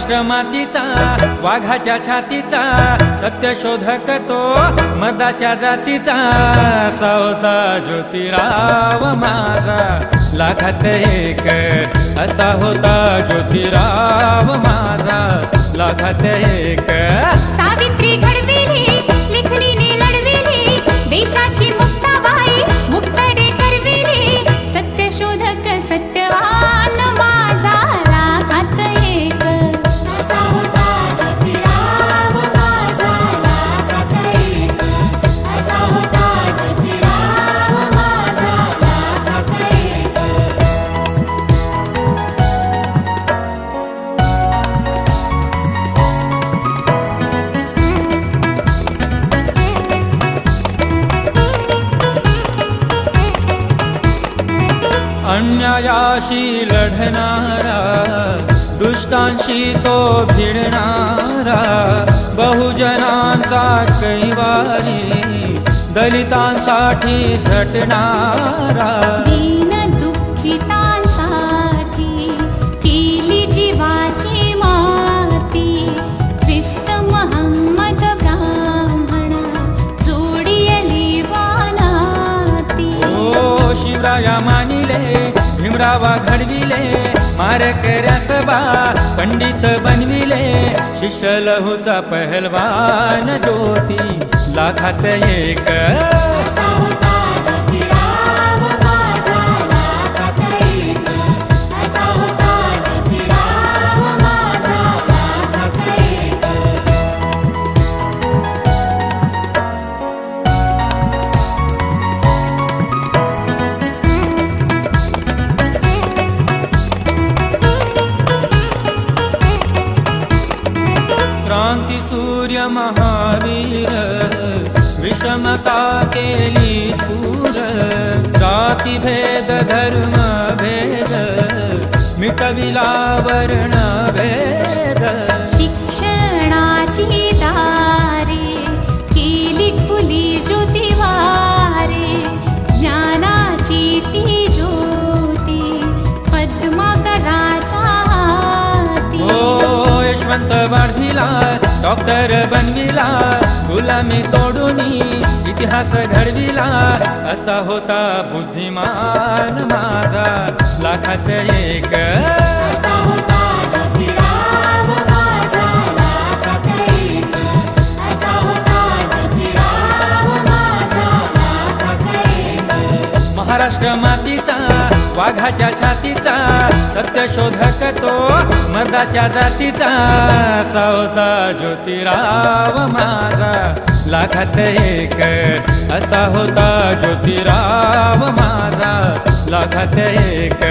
महाराष्ट्र मातीचा वाघाच्या छातीचा सत्य शोधक तो मर्दाच्या जातीचा असा होता ज्योतिराव माझा लाखात एक असा होता ज्योतिराव माझा लाखात एक सावित्री घडविली लेखणीने लढविली देशाची मुक्ताबाई मुक्त रे करविली सत्य शोधक सत्यवान माझा लाखात एक असा होता ज्योतिराव माझा लाखात एक असा होता ज्योतिराव माझा लाखात एक अन्यायाशी लढणारा दुष्टांशी तो भिडणारा बहुजनांचा कैवारी दलितांसाठी झटणारा दीन दुःखितांसाठी केली जीवाची माती ख्रिस्त महम्मद ब्राह्मण जोडियली वानाती ओ शिवराया मानिले भीमरावा घडविले मारकऱ्यास बा पंडित बनविले शिष्य लहूचा पहलवान ज्योती लाखात एक असा होता ज्योतिराव माझा लाखात एक असा होता ज्योतिराव माझा लाखात एक क्रांती सूर्य महावीर विषमता केली चूर जाती भेद धर्म भेद मिटविला वर्ण भेद शिक्षणाची दारे केली खुली ज्योतिवारे ज्ञानाची ती ज्योती पद्माकराच्या हाती ओ यशवंत वाढविला डॉक्टर बनविला गुलामी तोडूनी इतिहास घडविला असा होता बुद्धिमान माझा लाखात एक असा होता ज्योतिराव माझा लाखात एक असा होता ज्योतिराव माझा लाखात एक महाराष्ट्र मातीचा वाघाच्या छातीचा सत्य शोधक तो मर्दाच्या जातीचा असा होता ज्योतिराव माझा लाखात एक असा होता ज्योतिराव माझा लाखात एक